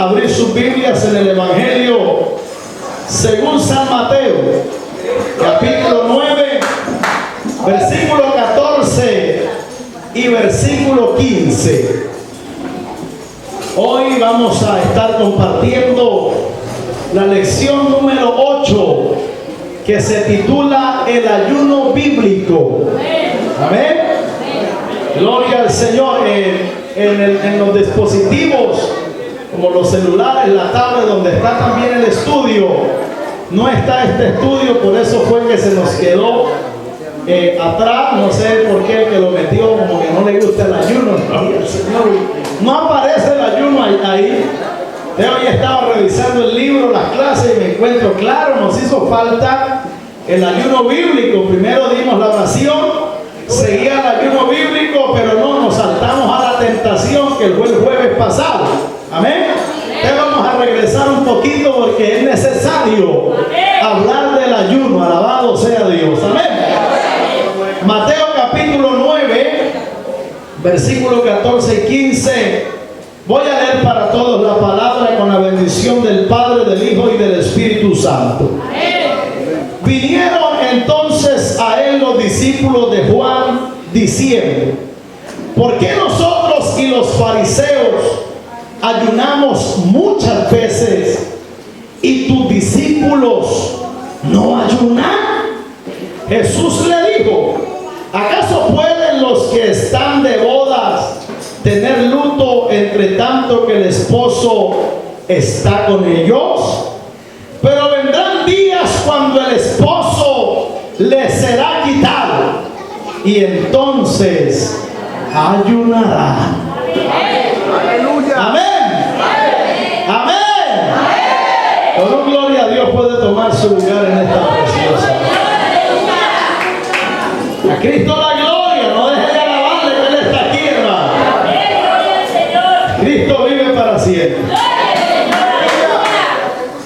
abrir sus Biblias en el Evangelio según San Mateo, capítulo 9, versículo 14 y versículo 15. Hoy vamos a estar compartiendo la lección número 8, que se titula El ayuno bíblico. Amén. Gloria al Señor. En los dispositivos como los celulares, la tablet, donde está también el estudio, no está este estudio, por eso fue que se nos quedó atrás. No sé por qué el que lo metió como que no le gusta el ayuno. Gloria al Señor. No aparece el ayuno ahí. Yo ya estaba revisando el libro, las clases, y me encuentro claro, nos hizo falta el ayuno bíblico. Primero dimos la oración, seguía el ayuno bíblico, pero no, nos saltamos a la tentación que fue el jueves pasado. Amén. Entonces vamos a regresar un poquito porque es necesario hablar del ayuno. Alabado sea Dios. Amén. Mateo capítulo 9, versículo 14 y 15. Voy a leer para todos la palabra con la bendición del Padre, del Hijo y del Espíritu Santo. Vinieron entonces a él los discípulos de Juan diciendo: ¿por qué nosotros y los fariseos ayunamos muchas veces y tus discípulos no ayunan? Jesús le dijo: ¿acaso pueden los que están de bodas tener luto entre tanto que el esposo está con ellos? Pero vendrán días cuando el esposo les será quitado, y entonces ayunarán. Aleluya. Amén. Amén. Con un gloria a Dios puede tomar su lugar en esta preciosa. A Cristo la gloria, no deje de alabarle que Él está aquí, hermano. Cristo vive para siempre.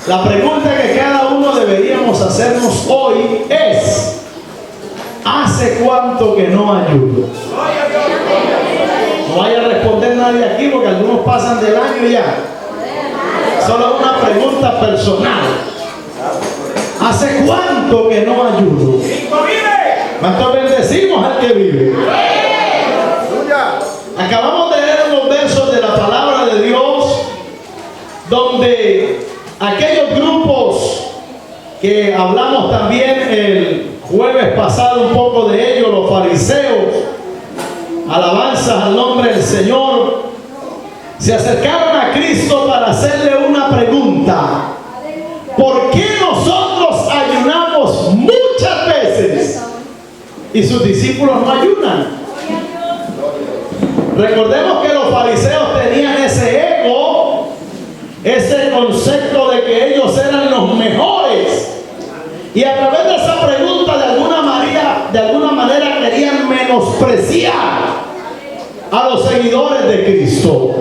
La pregunta que cada uno deberíamos hacernos hoy es: ¿hace cuánto que no ayuno? No vaya a responder nadie aquí porque algunos pasan del año ya. Solo una pregunta personal: ¿hace cuánto que no ayuno? ¿Cuánto bendecimos al que vive? Acabamos de leer unos versos de la palabra de Dios donde aquellos grupos que hablamos también el jueves pasado un poco de ellos, los fariseos, alabanzas al nombre del Señor, se acercaron a Cristo para hacerle una pregunta: ¿por qué nosotros ayunamos muchas veces y sus discípulos no ayunan? Recordemos que los fariseos tenían ese ego, ese concepto de que ellos eran los mejores, y a través de esa pregunta de alguna manera querían menospreciar a los seguidores de Cristo.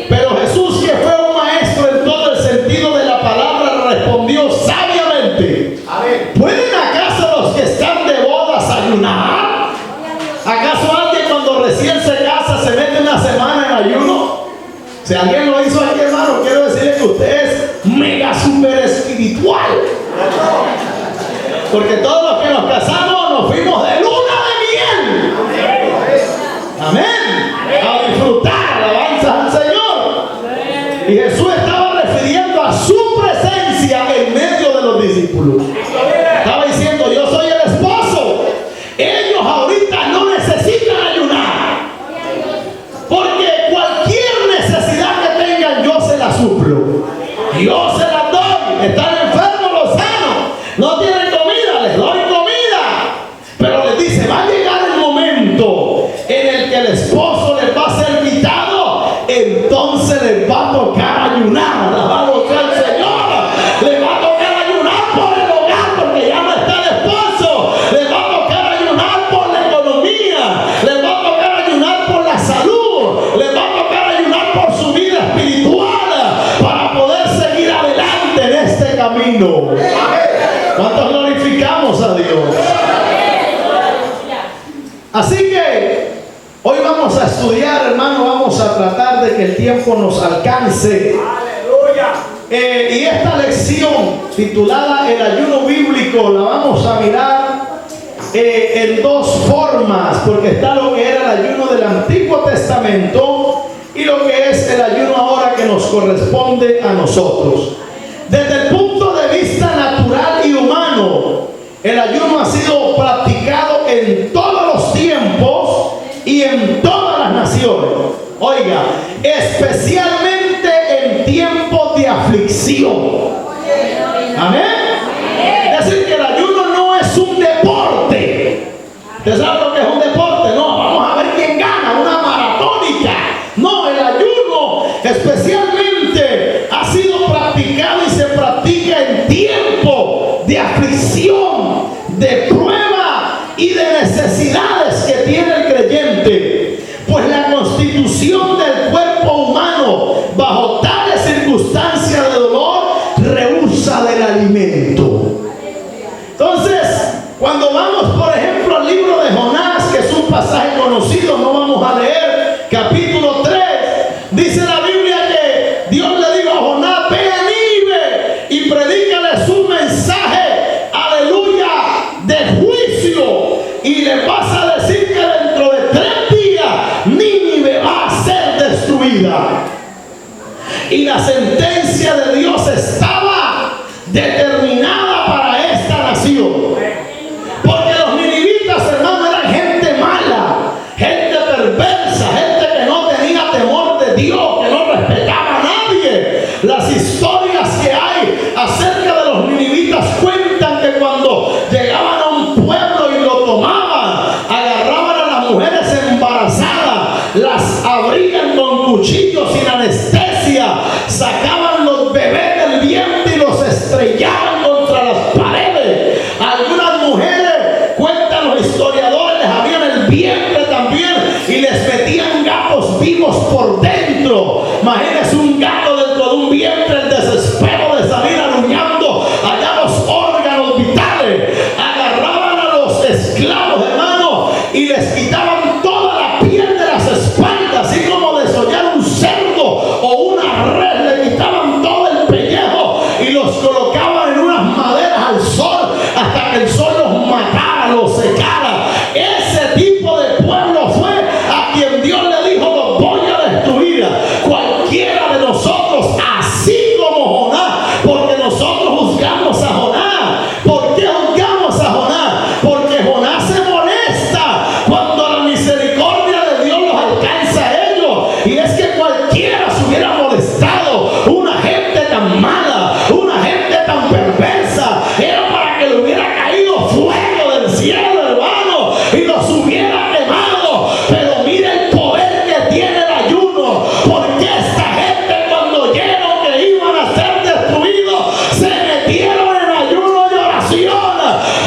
Pero Jesús, que fue un maestro en todo el sentido de la palabra, respondió sabiamente: ¿pueden acaso los que están de bodas ayunar? ¿Acaso alguien cuando recién se casa se mete una semana en ayuno? Si alguien lo hizo aquí, hermano, quiero decirle que usted es mega super espiritual. Porque todos los que nos casamos nos fuimos de luna de miel. Amén. A disfrutar, alabanzas al Señor. Y Jesús estaba refiriendo a su presencia en medio de los discípulos. Estaba diciendo: yo soy el esposo. Ellos ahorita no necesitan ayunar, porque cualquier necesidad que tengan yo se la suplo. Yo se la doy. Están enfermos, los sano. No tienen comida, les doy comida. Pero les dice: va a llegar el momento en el que el esposo les va a ser quitado, entonces les va a tocar ayunar. Alabado sea el Señor. Les va a tocar ayunar por el hogar, porque ya no está el esposo. Les va a tocar ayunar por la economía. Les va a tocar ayunar por la salud. Les va a tocar ayunar por su vida espiritual, para poder seguir adelante en este camino. ¿Cuántos glorificamos a Dios? Así que hoy vamos a estudiar, hermano, vamos a tratar de que el tiempo nos alcance Y esta lección titulada El ayuno bíblico la vamos a mirar en dos formas, porque está lo que era el ayuno del Antiguo Testamento y lo que es el ayuno ahora que nos corresponde a nosotros. Desde el punto de vista natural y humano, el ayuno ha sido practicado en todos los tiempos y en todas las naciones. Oiga, especialmente en tiempos de aflicción. Amén. Es decir, que el ayuno no es un deporte. ¿Usted sabe lo que es un deporte? No, vamos a ver quién gana, una maratónica. No, el ayuno especialmente ha sido practicado y se practica en tiempo de aflicción, de prueba y de necesidades que tiene el creyente. Pues la constitución del cuerpo humano bajo tales circunstancias de dolor rehúsa del alimento. Entonces, cuando vamos por ejemplo al libro de Jonás, que es un pasaje conocido, no vamos a leer, capítulo 3, dice la Biblia que Dios le dijo a Jonás: ve a Nínive y predícales un mensaje, aleluya, de juicio, y le vas a decir que dentro de 3 días Nínive va a ser destruida. Y la sentencia de Dios estaba determinada para esta nación. Porque los ninivitas, hermano, eran gente mala, gente perversa, gente que no tenía temor de Dios, que no respetaba a nadie. Las historias que hay acerca de los ninivitas cuentan que cuando llegaban a un pueblo y lo tomaban, agarraban a las mujeres embarazadas, las abrían con cuchillos sin anestesia, sacaban los bebés del vientre y los estrellaban contra las paredes. Algunas mujeres, cuentan los historiadores, les abrían el vientre también y les metían gatos vivos por dentro. Imagínense un gato dentro de un vientre, el desespero de salir aruñando allá los órganos vitales. Agarraban a los esclavos, hermano, y les quitaban toda la piel de las espaldas, así como desollar un cerdo o una red, le quitaban todo el pellejo y los colocaban en unas maderas al sol hasta que el sol los matara, los secara. Ese tipo de pueblo fue a quien Dios le dijo: los voy a destruir. Cualquiera de nosotros, así como Jonás, porque nosotros juzgamos a Jonás. ¿Por qué juzgamos a Jonás? Porque Jonás se molesta cuando la misericordia de Dios los alcanza a ellos. Y es que cualquiera se hubiera molestado. Una gente tan mala, una gente tan perversa, era para que le hubiera caído fuego del cielo, hermano, y los hubiera quemado. Pero mira el poder que tiene el ayuno, porque esta gente, cuando oyeron que iban a ser destruidos, se metieron en ayuno y oración.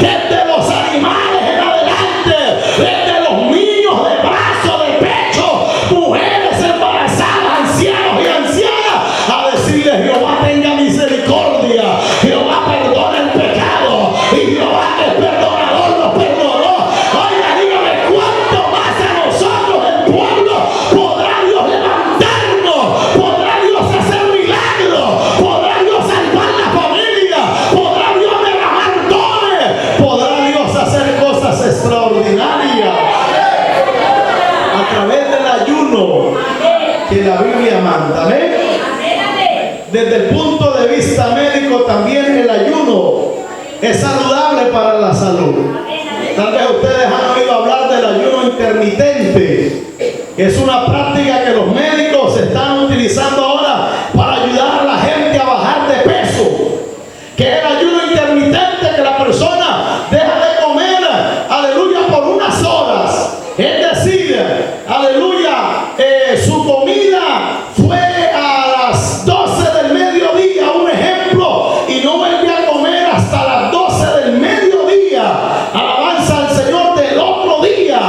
Desde los animales en adelante, desde los niños de brazo, de pecho, mujeres embarazadas, ancianos y ancianas, a decirle: Jehová tenga misericordia, Jehová perdona el pecado, y Jehová que es perdonador los perdonó. Oiga, dígame, ¿cuánto más a nosotros, el pueblo, podrá Dios levantarnos? ¿Podrá Dios hacer milagros? ¿Podrá Dios salvar la familia? ¿Podrá Dios derramar dones? ¿Podrá Dios hacer cosas extraordinarias a través del ayuno que la Biblia manda? ¿Amén? Desde el punto de vista médico también el ayuno es saludable para la salud. Tal vez ustedes han oído hablar del ayuno intermitente, que es una práctica que los médicos están utilizando ahora para ayudar a la gente a bajar de peso. Que es el ayuno intermitente, que la persona deja de comer, aleluya, por unas horas. Es decir, aleluya, su comida fue a las 12 del mediodía, un ejemplo, y no vuelve a comer hasta las 12 del mediodía. Alabanza al Señor, del otro día.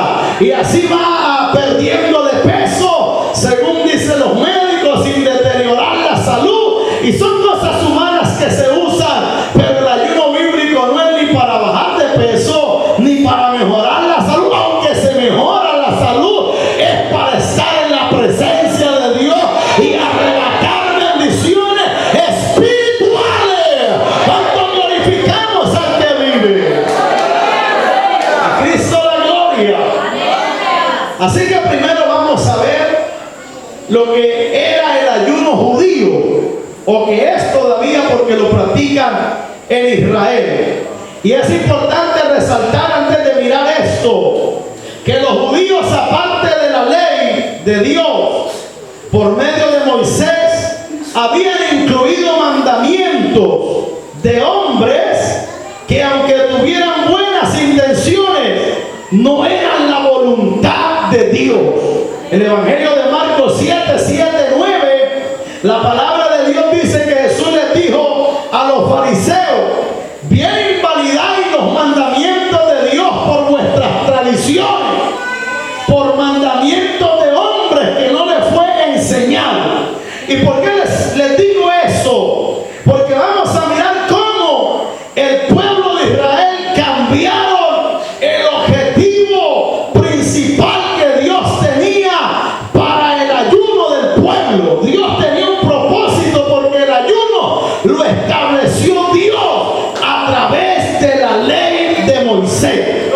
Y así va perdiendo de peso, según dicen los médicos, sin deteriorar la salud. Y son cosas humanas que se usan, pero el ayuno bíblico no es ni para bajar de peso, ni para mejorar la salud. Aunque se mejora la salud, es para estar en la presencia de Dios y arrebatar bendiciones espirituales. Así que primero vamos a ver lo que era el ayuno judío, o que es todavía, porque lo practican en Israel. Y es importante resaltar antes de mirar esto, que los judíos, aparte de la ley de Dios, por medio de Moisés, habían incluido mandamientos de hombres que, aunque tuvieran buenas intenciones, no eran la voluntad de Dios. El Evangelio de Marcos 7:9, la palabra de Dios dice que Jesús les dijo a los fariseos: bien invalidáis los mandamientos de Dios por vuestras tradiciones, por mandamientos de hombres que no les fue enseñado. ¿Y por qué les digo eso? Porque vamos a mirar cómo el pueblo de Israel cambiaron el objetivo principal que Dios tenía para el ayuno del pueblo. Dios tenía un propósito, porque el ayuno lo estableció Dios a través de la ley de Moisés.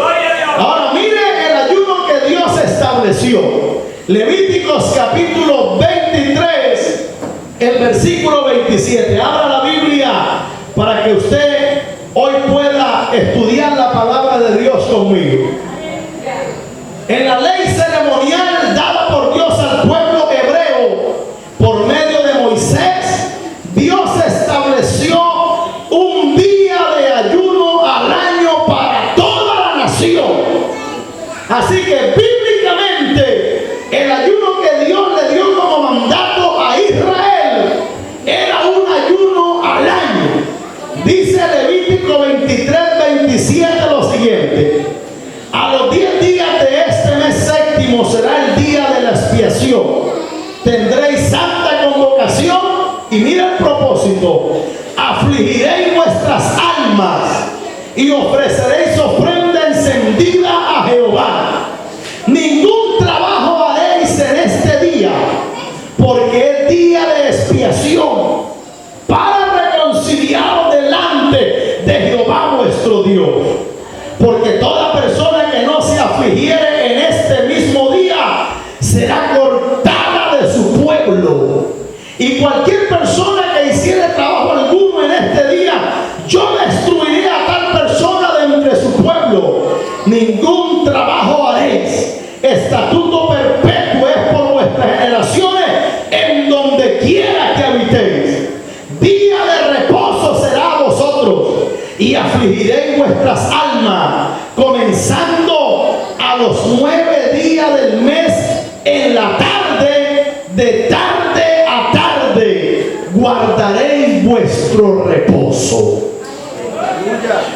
Ahora mire el ayuno que Dios estableció. Levíticos capítulo 23, el versículo 27. Abra la Biblia para que usted hoy pueda estudiar la palabra de Dios conmigo. En la ley ceremonial dada por Dios al pueblo hebreo por medio de Moisés, Dios estableció un día de ayuno al año para toda la nación. Así que bíblicamente el ayuno que Dios le dio como mandato a Israel era un ayuno al año. Dice Levítico 23:27 lo siguiente: a los 10 días de este mes séptimo será el día de la expiación. Tendréis santa convocación, y mira el propósito: afligiréis vuestras almas y ofreceréis ofrenda encendida a Jehová. Ningún trabajo haréis en este día, porque es día de expiación, para reconciliaros delante de Jehová vuestro Dios. Porque toda persona que no se afligiere en este mismo día será cortada de su pueblo. Y cualquier persona que hiciere trabajo alguno en este día, yo destruiré a tal persona de entre su pueblo. Ningún trabajo haréis. Estatuto perpetuo es por vuestras generaciones en donde quiera que habitéis. Día de reposo será a vosotros, y afligiréis vuestras almas, comenzando a los 9 días del mes en la tarde, de tarde a tarde guardaréis vuestro reposo.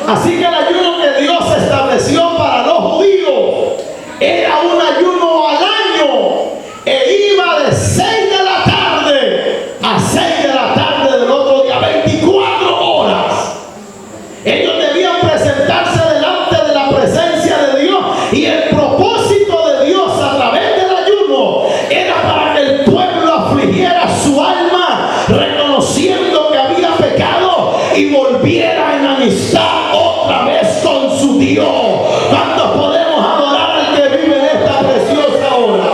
Así que el ayuno que Dios estableció para los judíos era un ayuno al año, e iba de 6 de la tarde a 6 de la tarde del otro día, 24 horas. Ellos debían presentarse delante de la presencia de Dios, y el propósito de Dios a través del ayuno era para que el pueblo afligiera su alma, reconociendo que había pecado, y volviera en amistad otra vez con su Dios. ¿Cuántos podemos adorar al que vive en esta preciosa hora?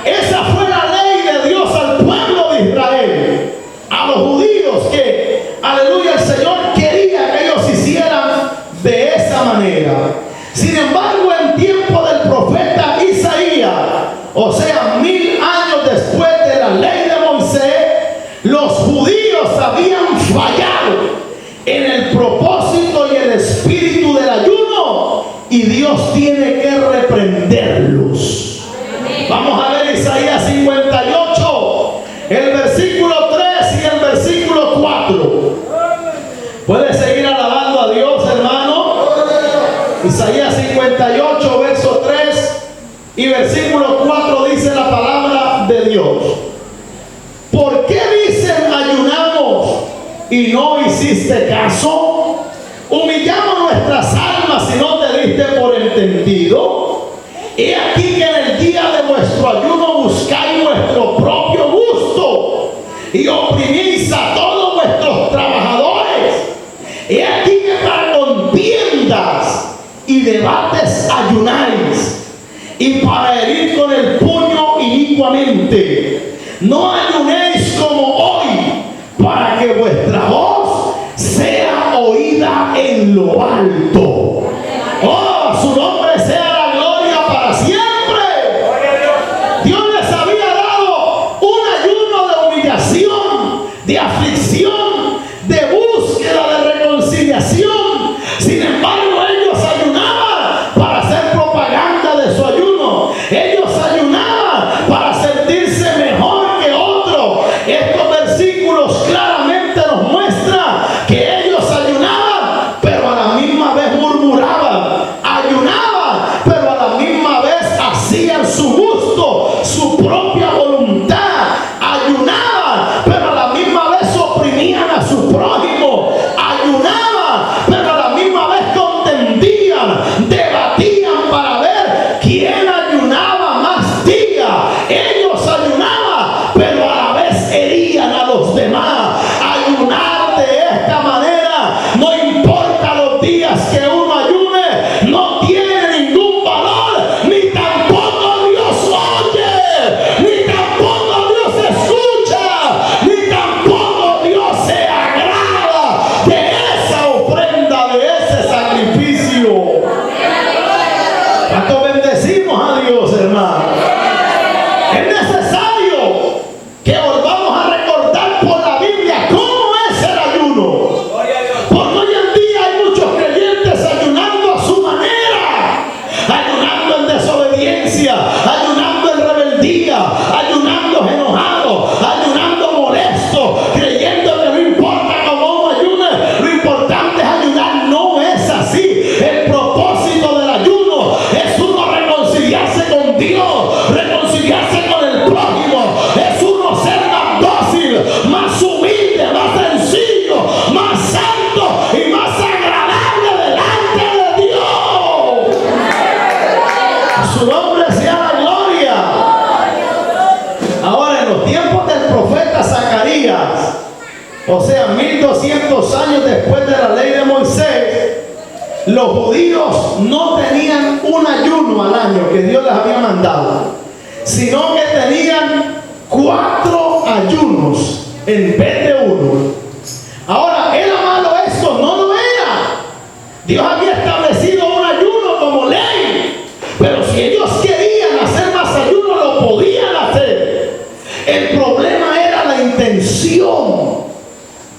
Esa fue la ley de Dios al pueblo de Israel, a los judíos, que, aleluya, el Señor quería que ellos hicieran de esa manera. Sin embargo, en tiempo del profeta Isaías, o sea, 1000 años después de la ley de Moisés, los judíos habían fallado en el propósito y el espíritu del ayuno, y Dios tiene que reprenderlos. Vamos a ver Isaías 58, el versículo 3 y el versículo 4. ¿Puede seguir alabando a Dios, hermano? Isaías 58, verso 3 y versículo 4 dice la palabra de Dios: ¿por qué dicen ayunamos y no hiciste caso? Humillamos nuestras almas y no te diste por entendido. He aquí que en el día de vuestro ayuno buscáis vuestro propio gusto y oprimís a todos vuestros trabajadores. He aquí que para contiendas y debates ayunáis. y para herir con el puño inicuamente. No ayunéis como hoy, para que vuestra voz sea oída en lo alto. Oh, su nombre sea la gloria para siempre. Dios les había dado un ayuno de humillación, de aflicción, de búsqueda de reconciliación. Sin embargo, ellos ayunaban para hacer propaganda de su ayuno. Ellos ayunaban para sentirse mejor que otros. Estos versículos claramente nos muestran que ellos ayunaban, pero a la misma vez murmuraban. Ayunaban, pero a la misma vez hacían su gusto, su propia voluntad. Ayunaban, pero a la misma vez oprimían a su prójimo. Ayunaban, pero a la misma vez contendían, debatían para ver quién ayunaba más días. Ellos ayunaban, pero a la vez herían a los demás. Ayunar de esta manera, no importa los días que uno ayune, no tiene ningún valor, ni tampoco Dios oye, ni tampoco Dios escucha, ni tampoco Dios se agrada de esa ofrenda, de ese sacrificio. ¿Cuánto bendecimos a Dios, hermano? Es necesario que volvamos a recordar por la Biblia cómo es el ayuno. Porque hoy en día hay muchos creyentes ayunando a su manera, ayunando en desobediencia, ayunando en rebeldía, ayunando enojado, ayunando molesto, creyendo que no importa cómo uno ayune, lo importante es ayunar. No es así. El propósito del ayuno es uno reconciliarse con Dios, reconciliarse con el prójimo, es uno ser más dócil, más humilde, más sencillo, más santo y más agradable delante de Dios. A su nombre sea la gloria. Ahora, en los tiempos del profeta Zacarías, o sea, 1200 años después de la ley de Moisés, los judíos no tenían un ayuno al año que Dios les había mandado, sino que tenían 4 ayunos en vez de uno. Ahora, ¿era malo esto? No lo era. Dios había establecido un ayuno como ley, pero si ellos querían hacer más ayuno, lo podían hacer. El problema era la intención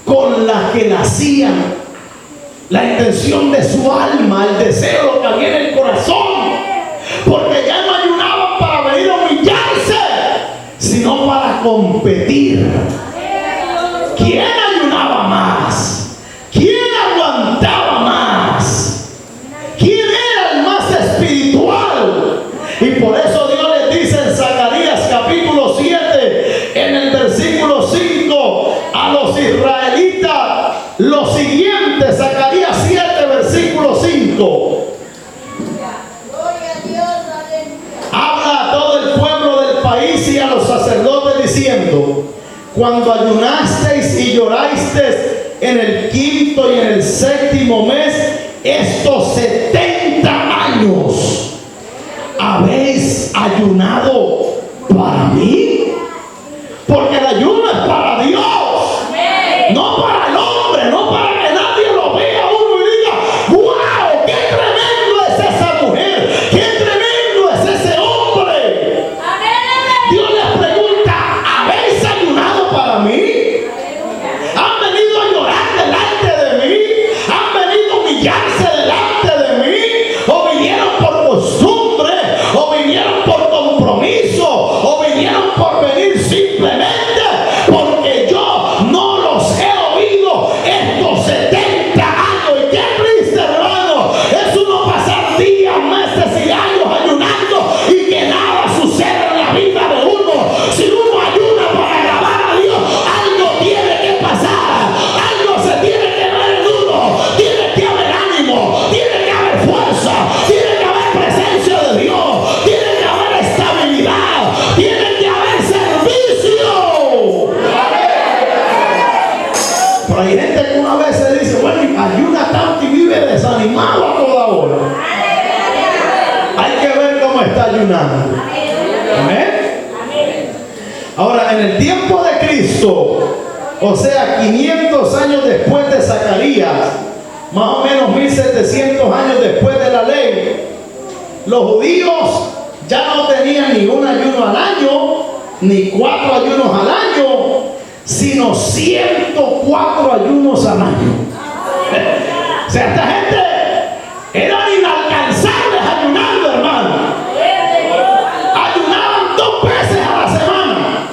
con la que nacían, la intención de su alma, el deseo que había en el corazón, porque ya no ayunaban para venir a humillarse, sino para competir. ¿Quién ayunaba más? ¿Quién aguantaba más? ¿Quién era el más espiritual? Y por eso Dios les dice en Zacarías capítulo 7, en el versículo 5, a los israelitas lo siguiente. Zacarías 7, versículo 5. Habla a todo el pueblo del país y a los sacerdotes diciendo: cuando ayunasteis y llorasteis en el 5º y en el 7º mes, estos 70 años, ¿habéis ayunado para mí? Porque el ayuno es para Dios, no para el hombre, no para que nadie lo vea uno y diga: ¡wow! ¡Qué tremendo es esa mujer! ¡Qué tremendo es ese hombre! Dios les pregunta: ¿habéis ayunado para mí? ¿Han venido a llorar delante de mí? ¿Han venido a humillarse delante de mí? ¿O vinieron por costumbre? ¿O vinieron por compromiso? ¿O vinieron por venir simplemente porque yo no los he oído estos 70 años? Y qué triste, hermano, es uno pasar días, meses y años ayunando y que nada sucede en la vida de uno. Si uno ayuna para agradar a Dios, algo tiene que pasar, algo se tiene que ver en uno, tiene que haber ánimo, tiene que haber fuerza, tiene que haber presencia de Dios, tiene que haber estabilidad, tiene que haber servicio. Pero hay gente que una vez se dice: bueno, ayuna tanto y vive desanimado a toda hora. Hay que ver cómo está está ayunando. Amén. Ahora, en el tiempo de Cristo, o sea, 500 años después de Zacarías, más o menos 1700 años después de la ley, los judíos ya no tenían ni un ayuno al año, ni 4 ayunos al año, sino 104 ayunos al año. O sea, esta gente eran inalcanzables ayunando, hermano. Ayunaban 2 veces a la semana,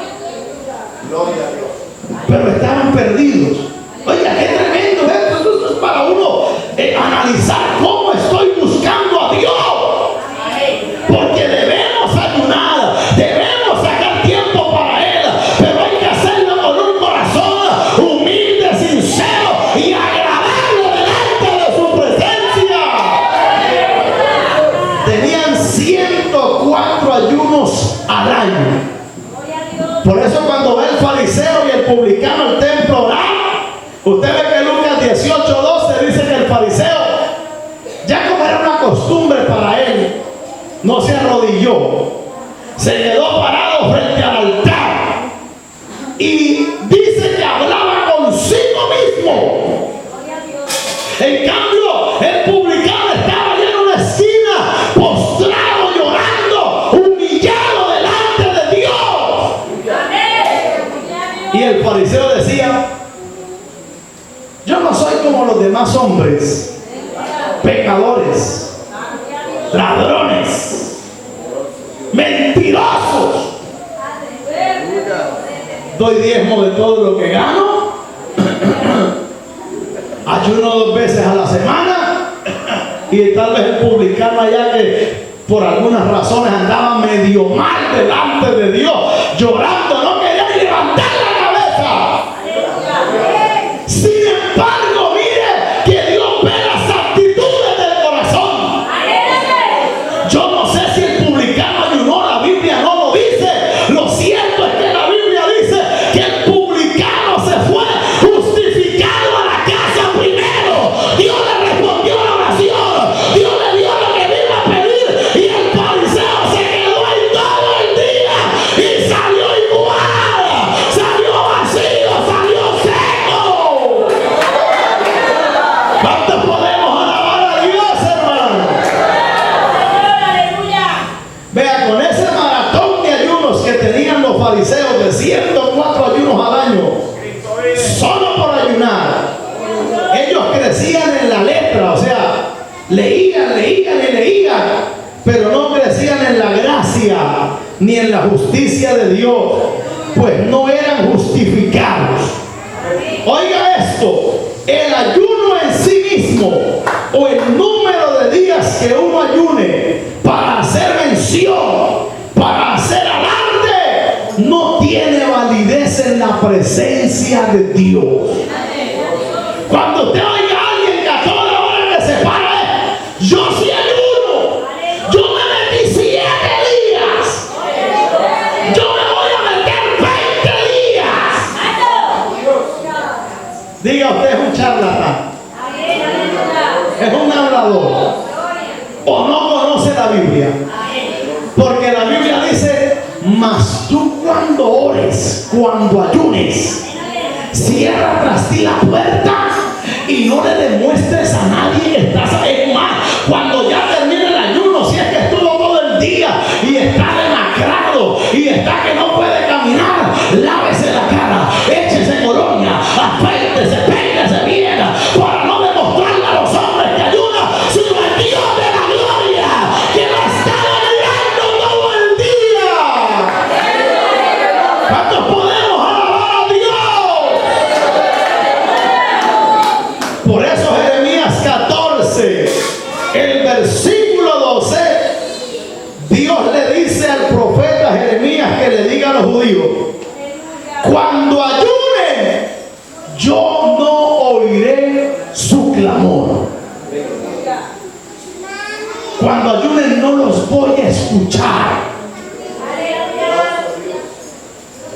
pero estaban perdidos. Oiga, qué tremendo esto. Esto es para uno analizar cómo estoy buscando a Dios. Porque debemos ayunar, debemos sacar tiempo para Él, pero hay que hacerlo con un corazón humilde, sincero y agradable delante de su presencia. Tenían 104 ayunos al año. Por eso cuando ve el fariseo y el publicano al templo orar, usted ve que Lucas 18:12 dice que el fariseo, ya como era una costumbre para él, no se arrodilló, se quedó parado frente al altar y dice que hablaba consigo mismo. En cambio, el publicano estaba allá en una esquina, postrado, llorando, humillado delante de Dios. Y el fariseo decía: yo no soy como los demás hombres, pecadores, ladrones, mentirosos. Doy diezmo de todo lo que gano, ayuno 2 veces a la semana, y tal vez el publicano allá que por algunas razones andaba medio mal delante de Dios, llorando, no quería ni levantar la cabeza. Sin embargo, mire que Dios ve las actitudes del corazón. Yo no sé si el publicano ayunó, la Biblia no lo dice. Lo cierto es que la Biblia dice que el publicano se fue justificado a la casa primero. Dios le respondió la oración, Dios le dio lo que vino a pedir, y el fariseo se quedó ahí todo el día y salió igual, salió vacío, salió seco. ¿Cuántos podemos alabar a Dios, hermano? Vea, con ese maratón de ayunos que tenían los fariseos de 104 ayunos al año, solo por ayunar, ellos crecían en la letra, o sea, leían, pero no crecían en la gracia ni en la justicia de Dios, pues no eran justificados. Oiga esto, el ayuno en sí mismo, o el número de días que uno ayune para hacer mención, para hacer alarde, no tiene validez en la presencia de Dios. Cuando usted oiga a alguien que a toda hora que se para, yo sí ayuno, yo me metí 7 días, yo me voy a meter 20 días. Diga, usted es un charlatán, es un hablador, o no conoce la Biblia. Porque la Biblia dice: mas tú cuando ores, cuando ayunes, cierra tras ti la puerta y no le demuestres a nadie que estás en mal. Cuando ya termine el ayuno, si es que estuvo todo el día y está demacrado y está que no puede caminar, lávese la cara, échese colonia, afeítese, peínese bien, para no demostrarle a los hombres que ayuda, sino el Dios de la gloria que lo está mirando todo el día. ¿Cuántos podemos alabar a Dios? Por eso Jeremías 14, el versículo 12, Dios le dice al profeta Jeremías que le diga a los judíos: cuando ayunen, yo no oiré su clamor. Cuando ayunen, no los voy a escuchar.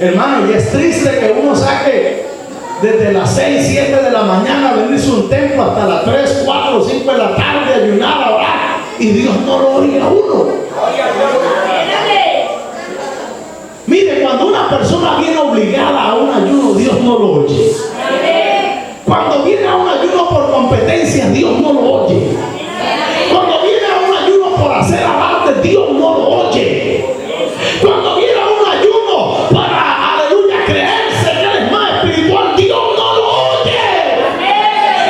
Hermano, y es triste que uno saque desde las 6, 7 de la mañana a venirse a un templo hasta las 3, 4, 5 de la tarde, ayunar, a orar, y Dios no lo oiga a uno. una persona viene obligada a un ayuno, Dios no lo oye. Cuando viene a un ayuno por competencia, Dios no lo oye. Cuando viene a un ayuno por hacer avance, Dios no lo oye. Cuando viene a un ayuno para, aleluya, creerse que Él es más espiritual, Dios no lo oye.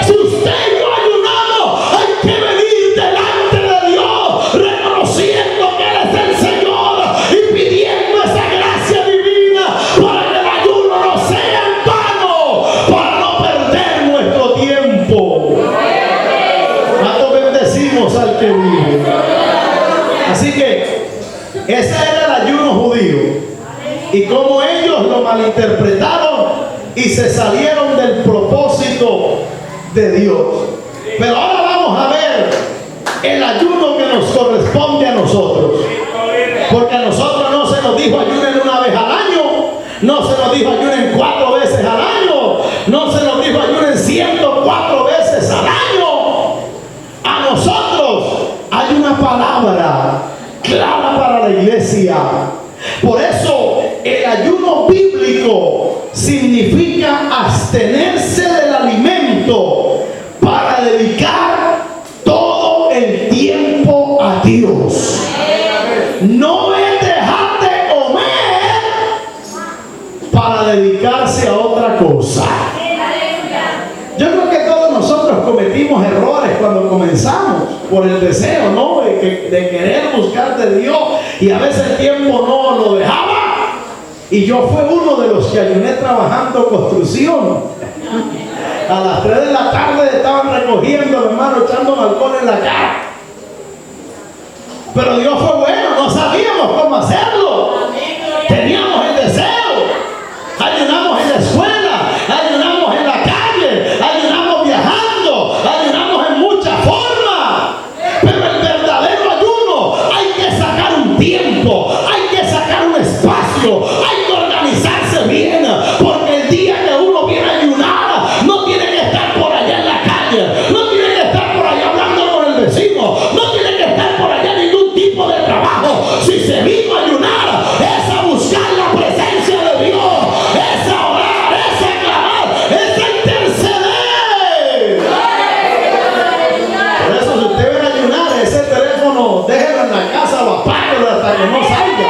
Si usted y yo ayunamos, hay que venir delante de Dios, reconociendo que Él es el Señor y pidiendo esa gracia divina para que el ayuno no sea en vano, para no perder nuestro tiempo. ¿Cuánto bendecimos al que vive? Así que ese era el ayuno judío, y como ellos lo malinterpretaron y se salieron del propósito de Dios. Pero ahora vamos a ver el ayuno que nos corresponde a nosotros, porque a nosotros no se nos dijo ayunen una vez al año, no se nos dijo ayunen 4 veces al año, no se nos dijo ayunen 104 veces al año. A nosotros hay una palabra clara para la iglesia. Por eso el ayuno bíblico significa abstenerse del alimento para dedicar todo el tiempo a Dios. No es dejar de comer para dedicarse a otra cosa. Yo creo que todos nosotros cometimos errores cuando comenzamos por el deseo, ¿no?, de querer buscar de Dios, y a veces el tiempo no lo dejaba. Y yo fui uno de los que ayuné trabajando construcción. A las 3 de la tarde estaban recogiendo, hermano, echándome alcohol en la cara. Pero Dios fue bueno, no sabíamos cómo hacerlo. Teníamos el deseo. Ayunamos en la escuela, ayunamos en la calle, ayunamos viajando, ayunamos en muchas formas. Pero el verdadero ayuno hay que sacar un tiempo, hay que sacar un espacio, hay que organizarse bien, porque el día que uno viene a ayunar, no tiene que estar por allá en la calle, no tiene que estar por allá hablando con el vecino, no tiene que estar por allá en ningún tipo de trabajo. Si se vino a ayunar, es a buscar la presencia de Dios, es a orar, es a clamar, es a interceder. Por eso, si usted viene a ayunar, ese teléfono déjelo en la casa o apáguelo hasta que no salga.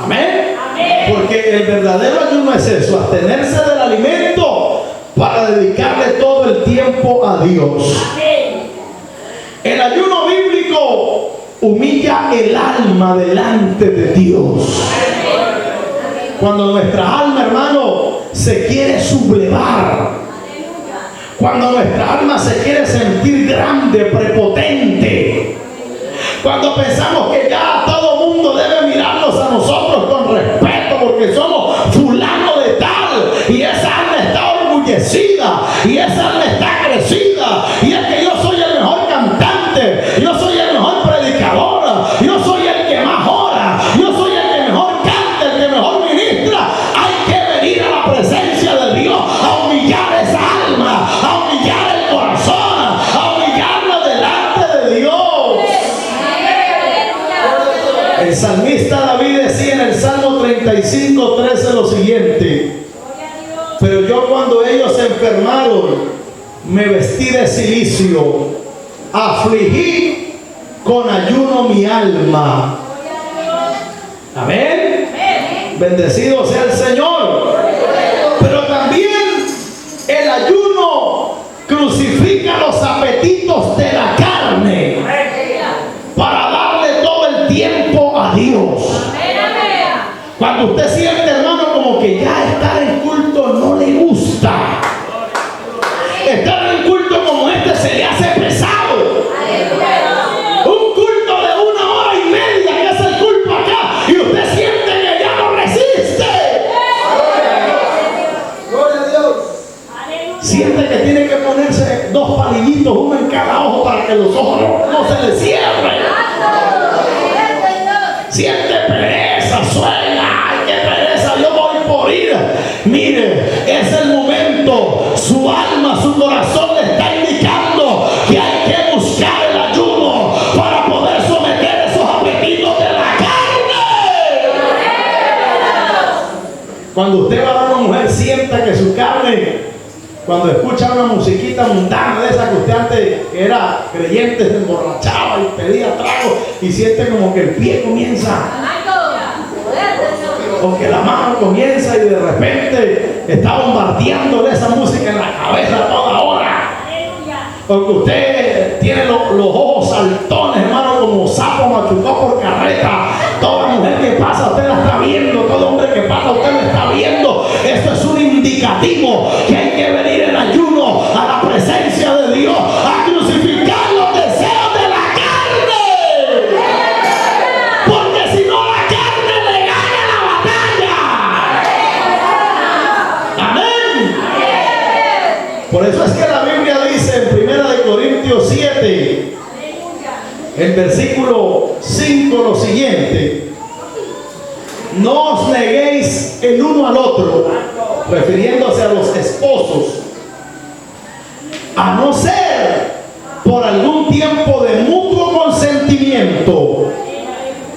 Amén. Porque el verdadero ayuno es eso, abstenerse del alimento para dedicarle todo el tiempo a Dios. El ayuno bíblico humilla el alma delante de Dios. Cuando nuestra alma, hermano, se quiere sublevar, cuando nuestra alma se quiere sentir grande, prepotente, cuando pensamos que ya todo mundo debe mirarnos a nosotros con respeto porque somos fulano de tal, y esa alma está orgullecida, y esa alma está crecida, y es que yo soy el mejor cantante, yo soy el mejor predicador, yo soy el que más ora, yo soy el que mejor canta, el que mejor ministra. Hay que venir a la presencia de Dios a humillar esa alma, a humillar el corazón, a humillarlo delante de Dios. El salmista David decía en el Salmo 35:13 lo siguiente: pero yo, cuando ellos se enfermaron, me vestí de cilicio, afligí con ayuno mi alma. Amén. Bendecido sea el Señor. Pero también el ayuno crucifica los apetitos de la carne para darle todo el tiempo a Dios. Cuando usted siente, hermano, como que ya estar en culto no le gusta, estar en culto como este se le hace pesado, un culto de 1 hora y media, que es el culto acá, y usted siente que ya no resiste, gloria a Dios, siente que tiene que ponerse 2 palillitos, uno en cada ojo, para que los ojos no se le cierren, siente pereza, sueña, ay, qué pereza, yo voy por ir. Mire, es el momento, su alma, su corazón le está indicando que hay que buscar el ayuno para poder someter esos apetitos de la carne. Cuando usted va a una mujer, sienta que su carne, cuando escucha una musiquita mundana de esa que usted antes era creyente, se emborrachaba y pedía trago y siente como que el pie comienza, o que la mano comienza y de repente está bombardeándole esa música en la cabeza a toda hora. O que usted tiene los ojos saltones, hermano, como sapo machucado por carreta. Toda mujer que pasa, usted la está viendo. Todo hombre que pasa, usted la está viendo. Esto es un indicativo que hay que venir en ayuno a la presencia de Dios, a crucificar los deseos de la carne. Porque si no, la carne le gana la batalla. Amén. Por eso es que la Biblia dice en 1 Corintios 7, el versículo 5, lo siguiente: no os neguéis el uno al otro, refiriéndose a los esposos, a no ser por algún tiempo de mutuo consentimiento,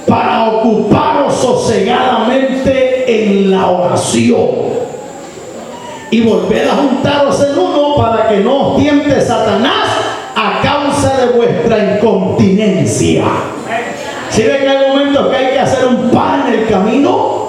para ocuparos sosegadamente en la oración y volver a juntaros en uno, para que no os tiente Satanás a causa de vuestra incontinencia. ¿Sí ve que hay momentos que hay que hacer un par en el camino?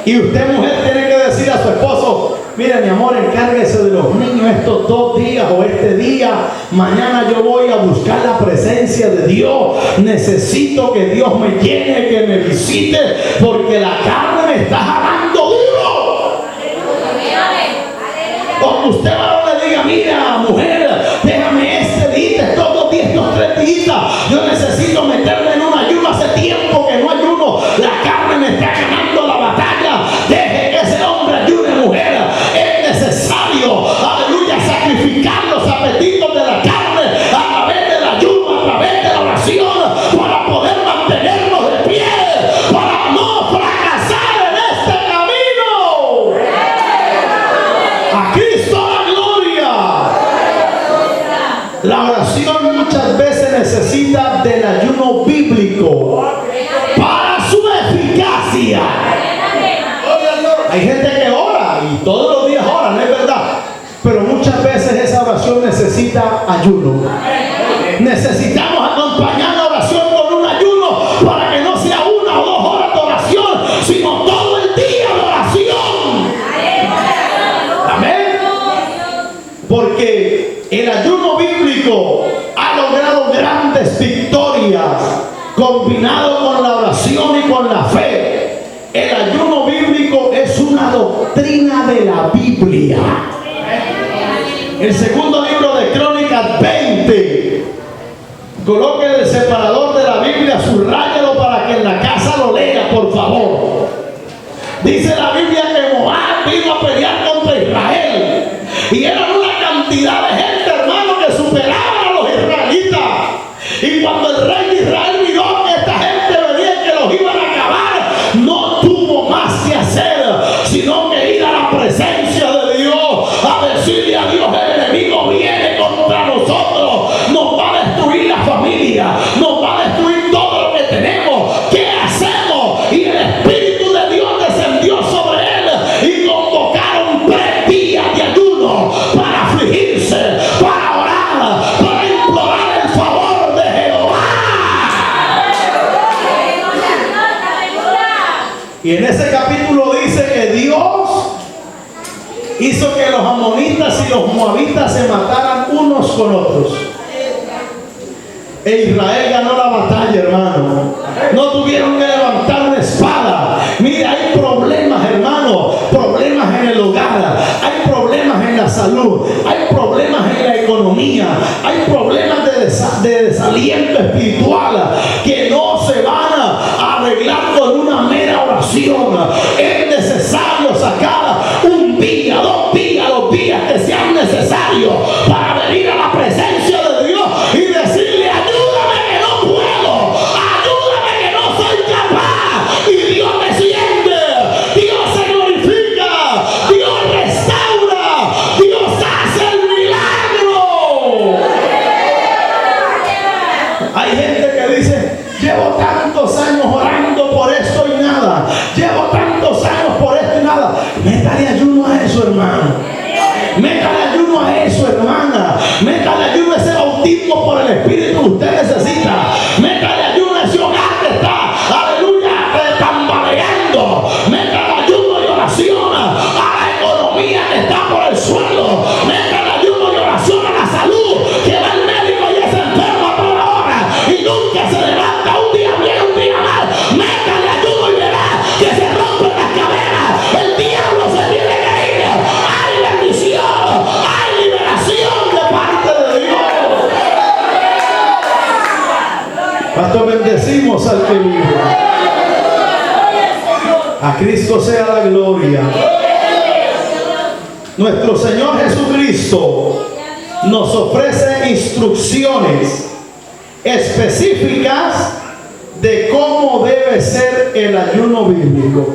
Y usted, mujer, tiene que decir a su esposo: mire, mi amor, encárguese de los niños estos 2 días o este día. Mañana yo voy a buscar la presencia de Dios. Necesito que Dios me llene, que me visite, porque la carne me está jalando duro. Cuando usted le diga: mira, mujer, déjame este día, estos 2 días, estos 3 días, yo necesito meterme en un ayuno. Hace tiempo que no ayuno, la carne me está ganando la batalla. Deje que ese hombre ayune, mujer. Es necesario, aleluya, sacrificar los apetitos de la carne a través del ayuno, a través de la oración, para poder mantenernos de pie, para no fracasar en este camino. A Cristo la gloria. La oración muchas veces necesita del ayuno bíblico para su eficacia. Hay gente que ora y todos los días ora, no es verdad, pero muchas veces esa oración necesita ayuno. Necesitamos acompañar la oración con un ayuno, para que no sea 1 o 2 horas de oración, sino todo el día de oración. Amén. Porque el ayuno bíblico ha logrado grandes victorias, combinado con la oración y con la fe. El ayuno bíblico es una doctrina de la Biblia. El segundo libro de Crónicas 20, coloque el separador de la Biblia, subráyalo para que en la casa lo lea, por favor. Dice la Biblia que Moab vino a pelear contra Israel, y eran una cantidad de gente, hermano, que superaban a los israelitas. Y cuando el rey de Israel miró que esta gente venía y que los iban a acabar, no tuvo más que hacer sino que ir a la presencia de Dios, a decirle a Dios: el enemigo viene contra nosotros, nos va a destruir la familia, nos va a destruir todo lo que tenemos. ¿Qué hacemos? Y el Espíritu de Dios descendió sobre él y convocaron 3 días de ayuno para afligirse, para orar, para implorar el favor de Jehová. Y en ese capítulo dice que Dios hizo que los amonitas y los moabitas se mataran unos con otros. E Israel ganó la batalla, hermano. No tuvieron que levantar una espada. Mira, hay problemas, hermano. Problemas en el hogar. Hay problemas en la salud. Hay problemas en la economía. Hay problemas de desaliento espiritual que no se van a arreglar con una mera oración. Es necesario sacar 1 día, 2 días, los días que sean necesarios para venir a la presencia de Dios y decirle: ayúdame que no puedo, ayúdame que no soy capaz. Y Dios desciende, Dios se glorifica, Dios restaura, Dios hace el milagro. Hay gente que dice: llevo tantos años orando por esto y nada, llevo tantos años por esto y nada. Métale ayuno a eso, hermano. Métale ayuno a eso, hermana. Métale ayuno a ese bautismo por el Espíritu que usted necesita. Métale ayuno a ese hogar que está, aleluya, tambaleando. Métale ayuno y oración a la economía que está por el suelo. Métale ayuno y oración a la salud, que va el médico y es enfermo a toda hora y nunca se levanta, un día bien, un día mal. Métale ayuno y verá que se rompen las cadenas. El diablo se tiene que ir. Hay bendición, hay liberación de parte de Dios. Pastor, bendecimos al que vive. A Cristo sea la gloria. Nuestro Señor Jesucristo nos ofrece instrucciones específicas de cómo debe ser el ayuno bíblico,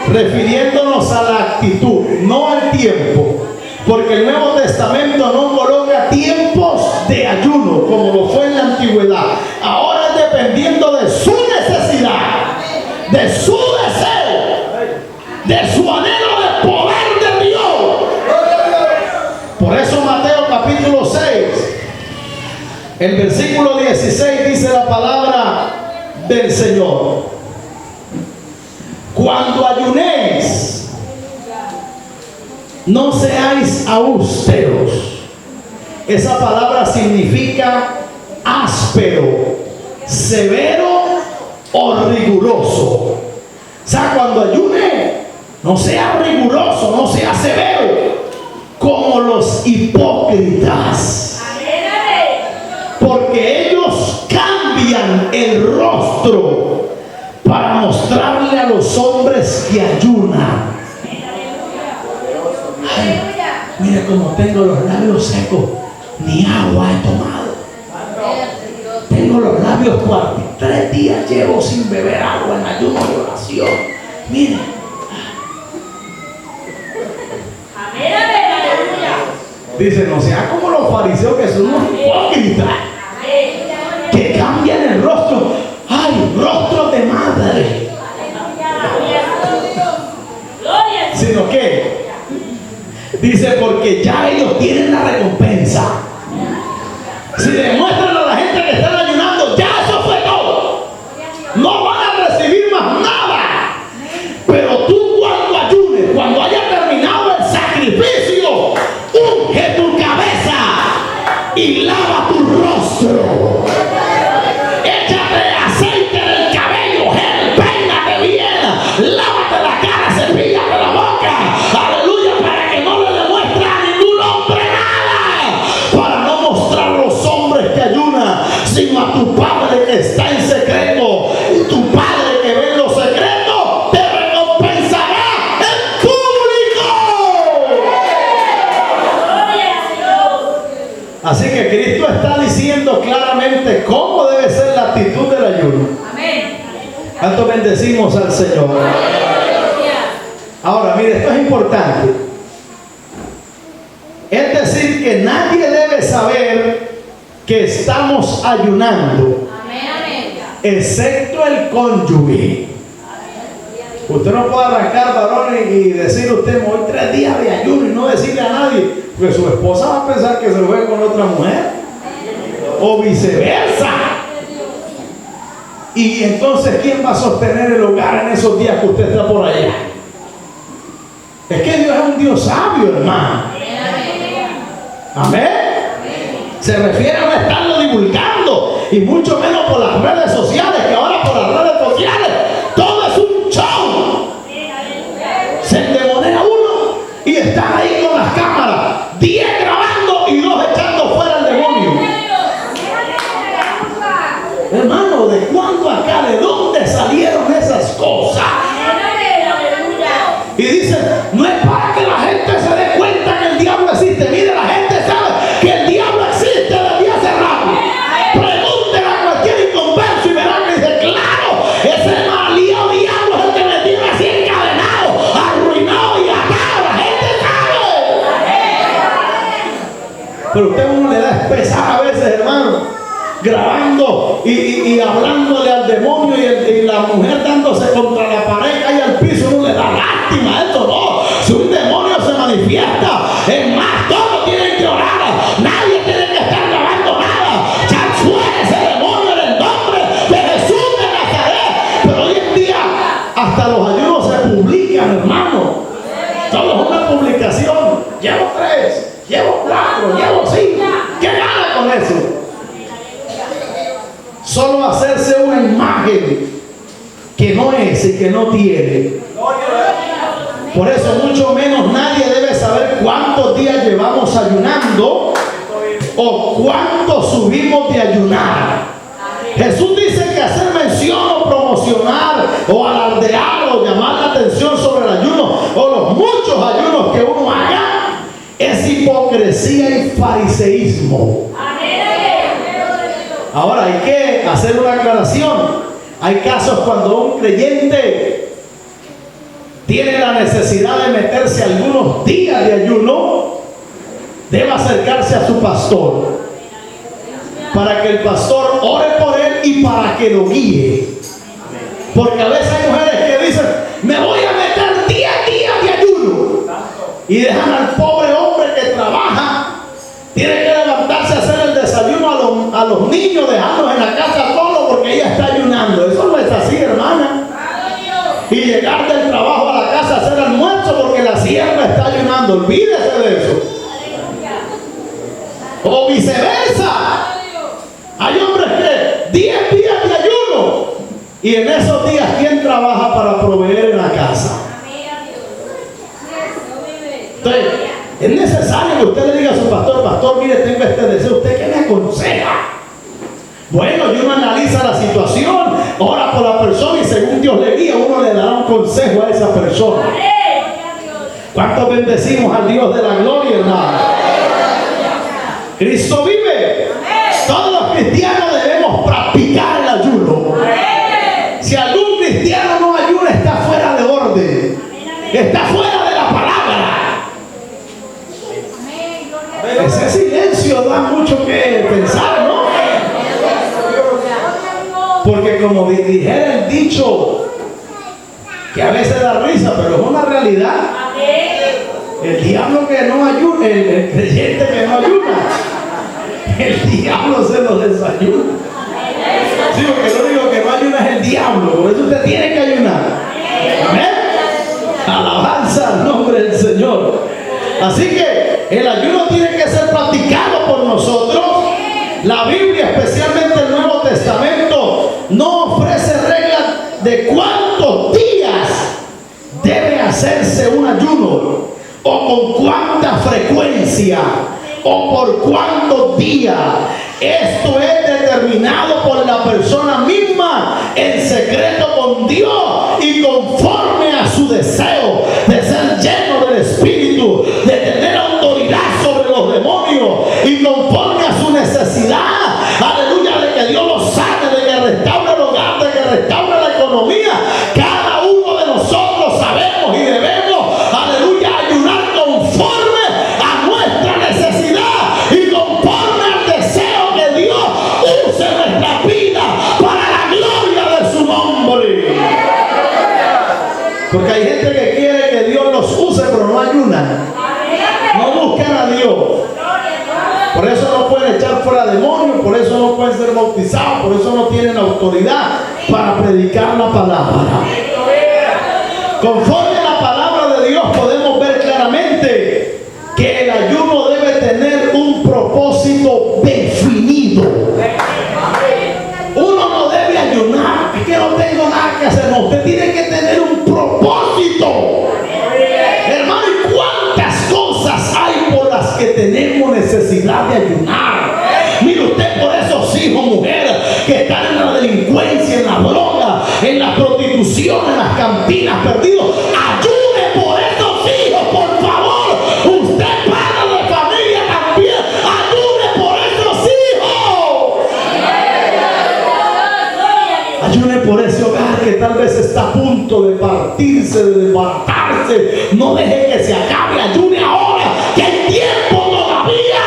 refiriéndonos a la actitud, no al tiempo, porque el Nuevo Testamento no coloca tiempos de ayuno como lo fue en la antigüedad. Ahora es dependiendo de su necesidad, de su deseo, de su anhelo de poder de Dios. Por eso Mateo capítulo 6, el versículo 16 dice la palabra del Señor: cuando ayunéis, no seáis austeros. Esa palabra significa áspero, severo o riguroso. O sea, cuando ayune, no sea riguroso, no sea severo, como los hipócritas, porque ellos cambian el rostro para mostrarle a los hombres que ayunan. Ay, mire cómo tengo los labios secos, ni agua he tomado. Tengo los labios cuartos, 3 días llevo sin beber agua en ayuno y oración. Mire. Dice, no sea como los fariseos, que son unos hipócritas, que cambian el rostro. Ay, rostro de madre. Sino que dice, porque ya ellos tienen la recompensa. Si demuestran a la gente que están ayunando, ya eso fue todo. No van a recibir más nada. Pero tú, cuando ayunes, cuando haya terminado el sacrificio, unge tu cabeza y lava tu rostro. Échate aceite en el cabello, gel, peínate bien, lávate la cara, cepíllate la boca. Aleluya, para que no le demuestre a ningún hombre nada, para no mostrar a los hombres que ayunan, sino a tu Padre que está en secreto. Y tu Padre que ve en lo secreto te recompensará en público. Así que Cristo está diciendo claramente cómo debe ser la actitud del ayuno. ¿Cuánto bendecimos al Señor? Ahora, mire, esto es importante. Es decir, que nadie debe saber que estamos ayunando, excepto el cónyuge. Usted no puede arrancar, varones, y decir usted, voy 3 días de ayuno y no decirle a nadie, porque su esposa va a pensar que se fue con otra mujer, o viceversa. Y entonces, ¿quién va a sostener el hogar en esos días que usted está por allá? Es que Dios es un Dios sabio, hermano. Amén. Se refiere a no estarlo divulgando, y mucho menos por las redes sociales, que ahora por las redes sociales todo es un show. Se endemonea uno y están ahí con las cámaras, 10 grabando y 2 echando fuera el demonio. Hermano, ¿de cuándo acá? ¿De dónde salieron esas cosas? Y dicen, no es para que la gente se dé cuenta que el diablo existe. Mire, la gente sabe que el diablo existe desde hace rato. Pregúntenle a cualquier inconverso y verán que dice, claro, ese malío diablo es el que me tiene así encadenado, arruinado y atado. La gente sabe. Pero usted uno le da espesar a veces, hermano, grabando y hablándole al demonio, y la mujer dándose contra la pared y al piso, uno le da lástima. lástima eso, no. Si un demonio se manifiesta, es más, todos tienen que orar. Nadie tiene que estar grabando nada. Ya fuera ese demonio en el nombre de Jesús de Nazaret. Pero hoy en día hasta los ayunos se publican, hermano. Todo es una publicación. Llevo 3, llevo 4, llevo 5. ¿Qué gana con eso? Solo hacerse una imagen que no es y que no tiene. Por eso mucho menos nadie debe saber cuántos días llevamos ayunando o cuánto subimos de ayunar. Jesús dice que hacer mención o promocionar o alardear o llamar la atención sobre el ayuno o los muchos ayunos que uno haga es hipocresía y fariseísmo. Ahora hay que hacer una aclaración. Hay casos cuando un creyente tiene la necesidad de meterse algunos días de ayuno, debe acercarse a su pastor para que el pastor ore por él y para que lo guíe. Porque a veces hay mujeres que dicen, me voy a meter 10 días de ayuno, y dejan al pobre hombre que trabaja, tiene que levantarse a hacer el desayuno a los niños, dejarlos en la casa solo porque ella está ayunando. Eso no es así, hermana. Y llegar del trabajo a la casa a hacer almuerzo porque la sierva está ayunando. Olvídese de eso. O viceversa. Hay hombres que 10 días de ayuno, y en esos días, ¿quién trabaja para proveer en la casa? Entonces, es necesario que usted le diga a su pastor, pastor, mire, tengo este deseo, ¿usted qué me aconseja? Bueno, y uno analiza la situación, ora por la persona y según Dios le guía, uno le dará un consejo a esa persona. ¿Cuántos bendecimos al Dios de la gloria, hermano? Cristo vive. Todos los cristianos debemos practicar el ayuno. Si algún cristiano no ayuna, está fuera de orden, está fuera de la palabra. Ese silencio da mucho que pensar, ¿no? Porque como dijera el dicho, que a veces da risa, pero es una realidad. El diablo que no ayuna, el creyente que no ayuna, el diablo se lo desayuna. Sí, porque lo único que no ayuna es el diablo, por eso usted tiene que ayunar. Amén. Alabanza al nombre del Señor. Así que el ayuno tiene que ser practicado por nosotros. La Biblia, especialmente el Nuevo Testamento, no ofrece reglas de cuántos días debe hacerse un ayuno, o con cuánta frecuencia, o por cuántos días. Esto es determinado por la persona misma en secreto con Dios y conforme a su deseo de ser lleno del Espíritu, de tener autoridad sobre los demonios y conforme a su necesidad, aleluya, de que Dios lo sane, de que restaure el hogar, de que restaure la economía. Cada uno de nosotros sabemos y debemos, aleluya, ayunar conforme a nuestra necesidad y conforme al deseo que Dios use nuestra vida para la gloria de su nombre. Porque hay gente que quiere que Dios los use, pero no ayunan, no buscan a Dios. Por eso no pueden echar fuera demonios, por eso no pueden ser bautizados, por eso no tienen autoridad para predicar la palabra. Conforme a la palabra de Dios podemos ver claramente que el ayuno debe tener un propósito definido. Uno no debe ayunar, es que no tengo nada que hacer. No, usted tiene que tener un propósito. Hermano, ¿y cuántas cosas hay por las que tenemos necesidad de ayunar? Mire usted por esos hijos, mujeres, que están en la delincuencia, en la droga, en la prostitución, en las cantinas, perdidos. Ayune por esos hijos, por favor. Usted, padre de familia, también ayune por esos hijos. Ayune por ese hogar que tal vez está a punto de partirse, de desbaratarse. No deje que se acabe. Ayune ahora, que hay tiempo todavía.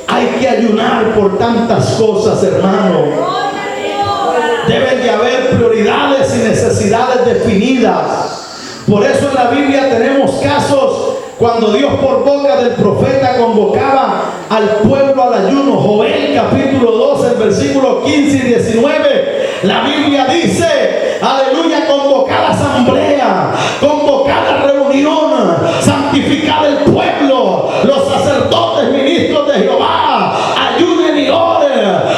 Hay que ayunar por tantas cosas, hermano. Deben de haber prioridades y necesidades necesidades definidas. Por eso en la Biblia tenemos casos cuando Dios por boca del profeta convocaba al pueblo al ayuno. Joel capítulo 12, el versículo 15 y 19. La Biblia dice, aleluya, convocada asamblea, convocada reunión, santificada el pueblo, los sacerdotes, ministros de Jehová, ayunen y oren.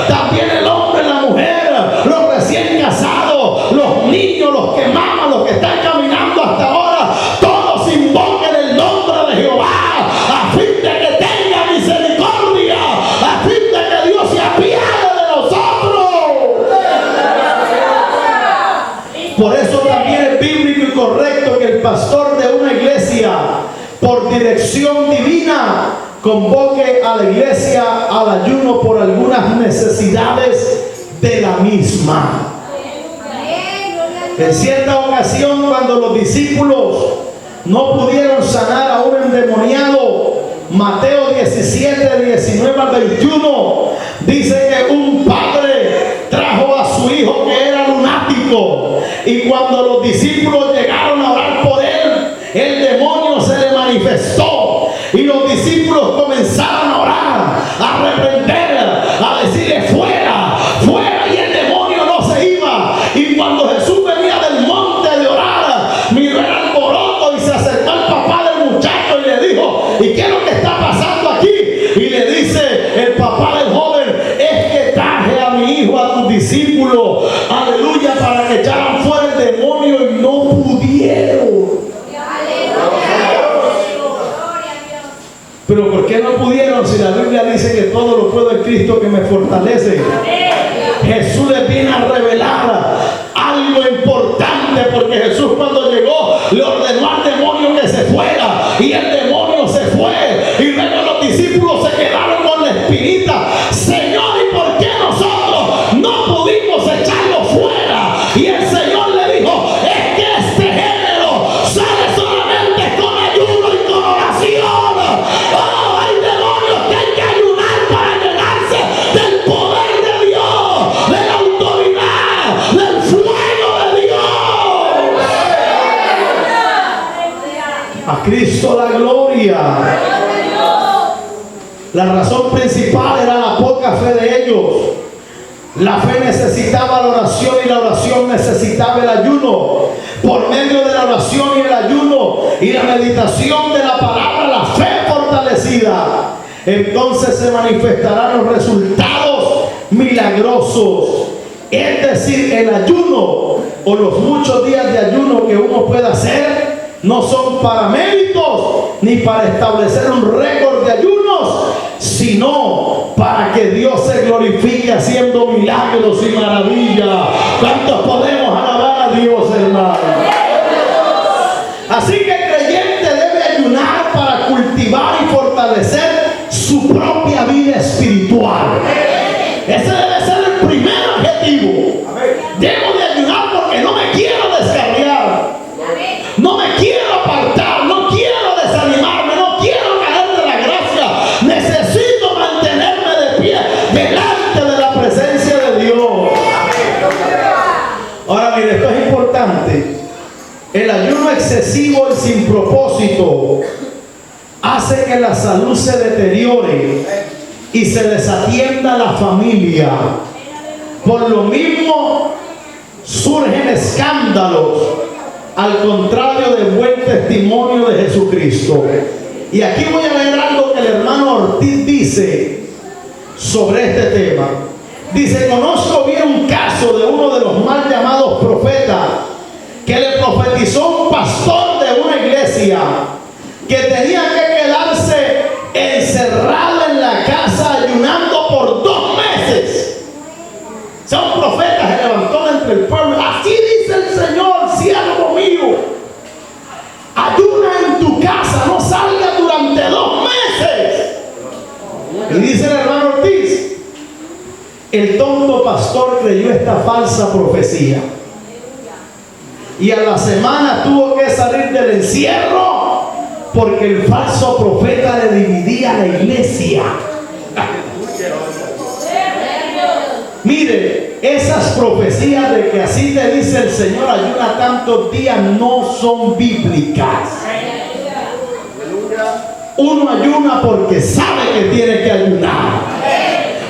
También el hombre, la mujer, los recién casados, los niños, los que maman, los que están caminando hasta ahora, todos invoquen el nombre de Jehová, a fin de que tenga misericordia, a fin de que Dios se apiade de nosotros. Por eso también es bíblico y correcto que el pastor de una iglesia, por dirección divina, convoque a la iglesia al ayuno por algunas necesidades de la misma. En cierta ocasión, cuando los discípulos no pudieron sanar a un endemoniado, Mateo 17, 19 al 21, dice que un padre trajo a su hijo que era lunático, y cuando los discípulos llegaron a orar por él, el demonio se le manifestó, y los discípulos comenzaron a orar, a reprender, a decirle fuera, fuera, y el demonio no se iba. Y cuando Jesús venía del monte de orar, miró el alboroto y se acercó al papá del muchacho y le dijo, ¿y qué es lo que está pasando aquí? Y le dice el papá del joven, es que traje a mi hijo, a tus discípulos, aleluya, para que echaran fuera el demonio y no pudieron. Pero ¿por qué no pudieron si la Biblia dice que todo lo puedo en Cristo que me fortalece? Jesús les viene a revelar algo importante, porque Jesús cuando llegó le ordenó al demonio que se fuera, y el demonio se fue, y luego los discípulos se quedaron con la espinita. Señor, ¿y por qué nosotros no pudimos echarlo fuera? Y el Señor le dijo, es que este género sale solamente con ayuno y con oración. Oh, hay demonios que hay que ayunar para llenarse del poder de Dios, de la autoridad, del fuego de Dios. A Cristo la gloria. La razón principal era la poca fe de ellos. La fe necesitaba la oración y la oración necesitaba el ayuno. Por medio de la oración y el ayuno y la meditación de la palabra, la fe fortalecida, entonces se manifestarán los resultados milagrosos. Es decir, el ayuno o los muchos días de ayuno que uno pueda hacer no son para méritos ni para establecer un récord de ayunos, sino para que Dios se glorifique haciendo milagros y maravillas. ¿Cuántos podemos alabar a Dios, hermano? Así que el creyente debe ayunar para cultivar y fortalecer su propia vida espiritual. Ese debe ser el primer objetivo. Debo de ayunar porque no me quiero descarriar, no me quiero apartar, no quiero desanimarme, no quiero caer de la gracia. Necesito mantenerme de pie delante de la presencia de Dios. Ahora mire, esto es importante. El ayuno excesivo y sin propósito hace que la salud se deteriore y se desatienda la familia. Por lo mismo surgen escándalos, al contrario del buen testimonio de Jesucristo. Y aquí voy a leer algo que el hermano Ortiz dice sobre este tema. Dice, conozco bien un caso de uno de los mal llamados profetas que le profetizó un pastor de una iglesia que tenía que quedarse encerrado en la casa ayunando por 2 meses. O sea, un profeta se levantó entre el pueblo. Así dice el Señor, siervo mío, ayuna en tu casa, no salgas durante 2 meses. Y dice el hermano Ortiz, el tonto pastor creyó esta falsa profecía y a la semana tuvo que salir del encierro porque el falso profeta le dividía la iglesia. Mire, esas profecías de que así te dice el Señor, ayuna tantos días, no son bíblicas. Uno ayuna porque sabe que tiene que ayunar.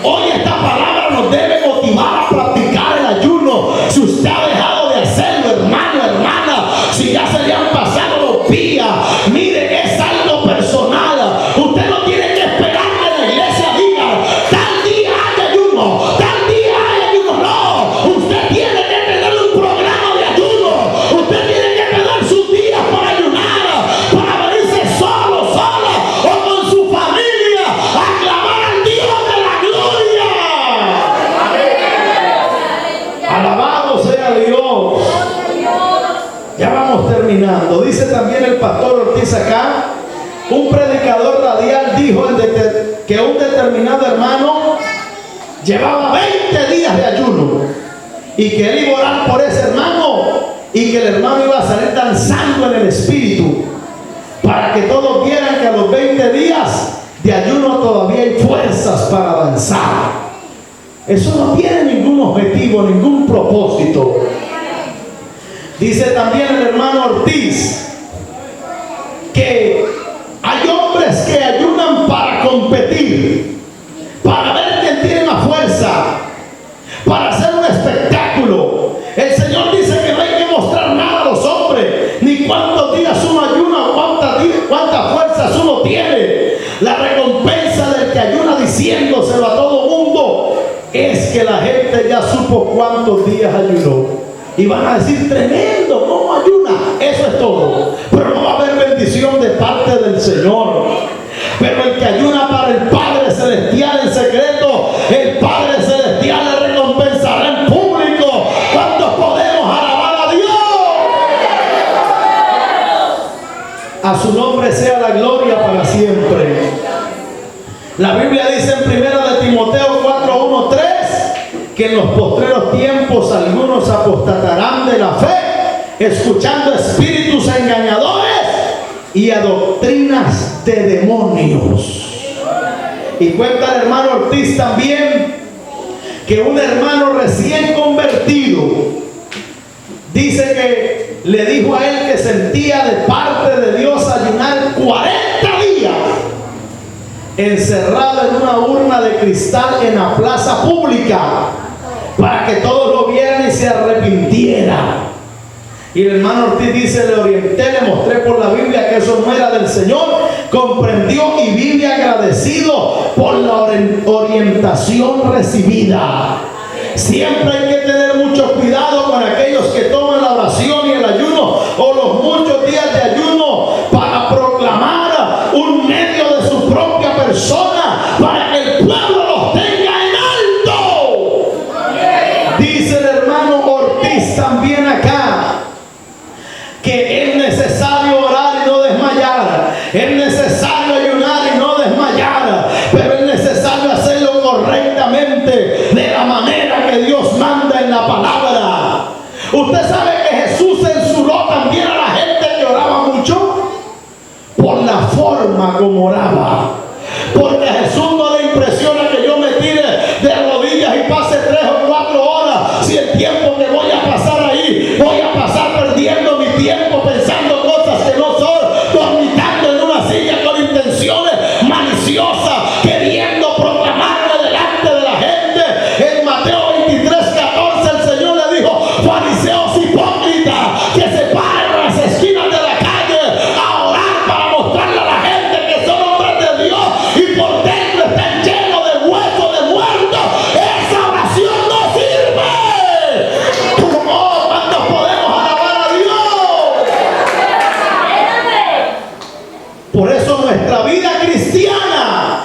Hoy esta palabra nos debe motivar a practicar el ayuno. Si usted ha dejado de hacerlo, hermano, hermana, si ya se le han pasado los días, mire, es algo personal. Usted no tiene que esperar que la iglesia diga, tal día hay ayuno, tal día hay ayuno. No, usted tiene que tener un programa de ayuno. Usted tiene que tener sus días para ayunar, para venirse solo, sola o con su familia a clamar al Dios de la gloria. Alabado sea Dios. Ya vamos terminando. Dice también el pastor Ortiz acá, un predicador radial dijo que un determinado hermano llevaba 20 días de ayuno y que él iba a orar por ese hermano y que el hermano iba a salir danzando en el espíritu para que todos vieran que a los 20 días de ayuno todavía hay fuerzas para danzar. Eso no tiene ningún objetivo, ningún propósito. Dice también el hermano Ortiz que hay hombres que ayunan para competir, para ver quién tiene más fuerza, para hacer un espectáculo. El Señor dice que no hay que mostrar nada a los hombres, ni cuántos días uno ayuna, cuántas fuerzas uno tiene. La recompensa del que ayuna diciéndoselo a todo mundo es que la gente ya supo cuántos días ayunó. Y van a decir, tremendo, ¿cómo ayuna? Eso es todo. Pero no va a haber bendición de parte del Señor. Pero el que ayuna para el Padre Celestial en secreto, el Padre Celestial le recompensará en público. ¿Cuántos podemos alabar a Dios? A su nombre sea la gloria para siempre. La Biblia dice en 1 de Timoteo 4:1-3 que en los postreros tiempos algunos apostatarán de la fe, escuchando espíritus engañadores y a doctrinas de demonios. Y cuenta el hermano Ortiz también que un hermano recién convertido dice que le dijo a él que sentía de parte de Dios ayunar 40 días encerrado en una urna de cristal en la plaza pública para que todos lo vieran y se arrepintieran. Y el hermano Ortiz dice, le orienté, le mostré por la Biblia que eso no era del Señor, comprendió y vive agradecido por la orientación recibida. Siempre hay que tener mucho cuidado con aquellos que toman la oración y el ayuno o los muchos días de ayuno para proclamar un medio de su propia persona para que el pueblo los tenga en alto. Dice el hermano Ortiz también acá que es necesario orar y no desmayar, es necesario ayunar y no desmayar, pero es necesario hacerlo correctamente, de la manera que Dios manda en la palabra. Usted sabe que Jesús censuró también a la gente que oraba mucho por la forma como oraba, porque a Jesús no le impresiona que yo me tire de rodillas y pase 3 o 4 horas, si el tiempo que voy a pasar ahí, voy a pasar perdiendo mi tiempo pensando cosas que no son, dormitando en una silla con intenciones maliciosas, queriendo proclamarme delante de la gente. En Mateo 23:14 el Señor le dijo, fariseos hipócritas, que se paren en las esquinas de la calle a orar para mostrarle a la gente que son hombres de Dios y por dentro están llenos de huesos de muertos. Esa oración no sirve. Oh, ¿cuántos podemos alabar a Dios? Por eso nuestra vida cristiana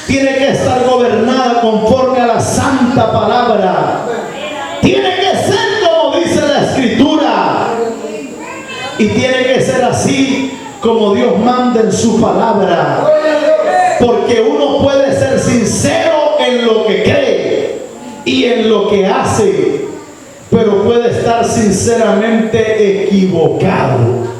tiene que estar gobernada conforme a la santa palabra. Tiene que ser como dice la Escritura. Y tiene que ser así como Dios manda en su palabra. Porque uno puede ser sincero en lo que cree y en lo que hace, pero puede estar sinceramente equivocado.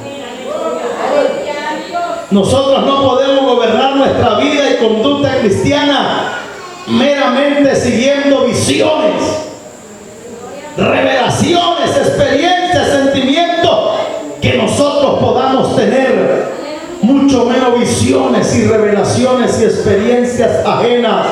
Nosotros no podemos gobernar nuestra vida y conducta cristiana meramente siguiendo visiones, revelaciones, experiencias, sentimientos que nosotros podamos tener, mucho menos visiones y revelaciones y experiencias ajenas.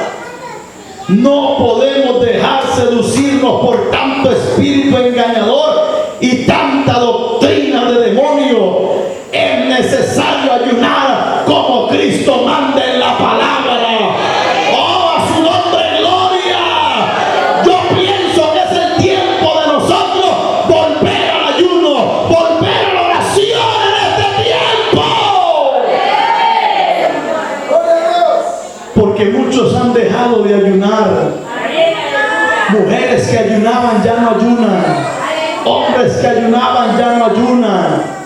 No podemos dejar seducirnos por tanto espíritu engañador y tanta doctrina de demonio. Es necesario ayunar como Cristo manda en la palabra. ¡Oh, a su nombre, gloria! Yo pienso que es el tiempo de nosotros volver al ayuno, volver a la oración en este tiempo. Porque muchos han dejado de ayunar. Mujeres que ayunaban ya no ayunan. Hombres que ayunaban ya no ayunan.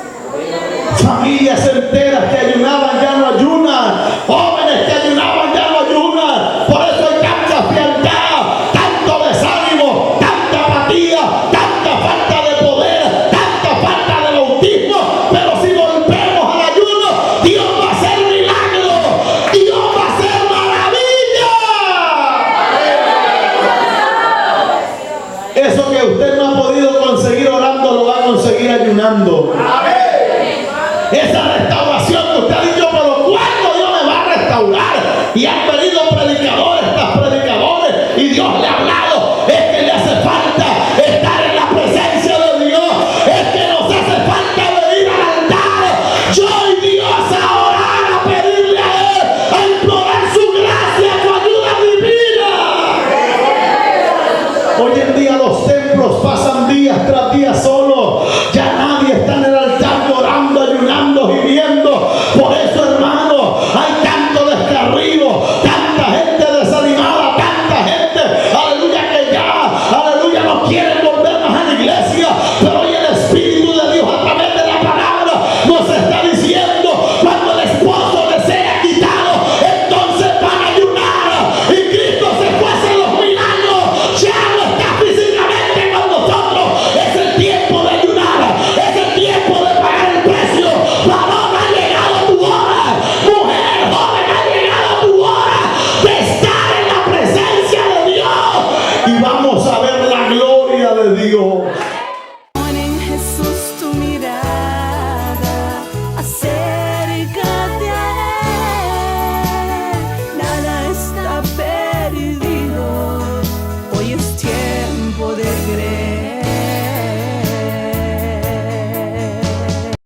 Familias enteras que ayunaban ya no ayunan. Jóvenes que ayunaban ya no ayunan. Por eso hay tanta frialdad, tanto desánimo, tanta apatía, tanta falta de poder, tanta falta de bautismo. Pero si volvemos al ayuno, Dios va a hacer milagros. Dios va a hacer maravillas. Eso que usted no ha podido conseguir orando, lo va a conseguir ayunando. Esa restauración que usted ha dicho, pero ¿cuándo Dios me va a restaurar? Y han venido predicadores tras predicadores y Dios le ha hablado. Es que le hace falta estar en la presencia de Dios. Es que nos hace falta venir al altar. Yo y Dios a orar, a pedirle a Él, a implorar su gracia, su ayuda divina. Hoy en día los templos pasan días tras días solos. Ya nadie está en el altar orando, ayunando, gimiendo. Por eso, hermano, hay tanto descarrío, tanta gente desanimada, tanta gente, aleluya, que ya, aleluya, no quieren volver más a la iglesia. Pero hoy el Espíritu de Dios a través de la palabra nos está diciendo: cuando el esposo le sea quitado, entonces van a ayunar. Y Cristo se fue a hacer los milagros. Ya no está físicamente con nosotros. Es el tiempo de ayunar. Es el tiempo de pagar el precio. Varón, ha llegado tu hora. Mujer, joven, ha llegado tu hora de estar en la presencia de Dios. Y vamos a ver la gloria de Dios.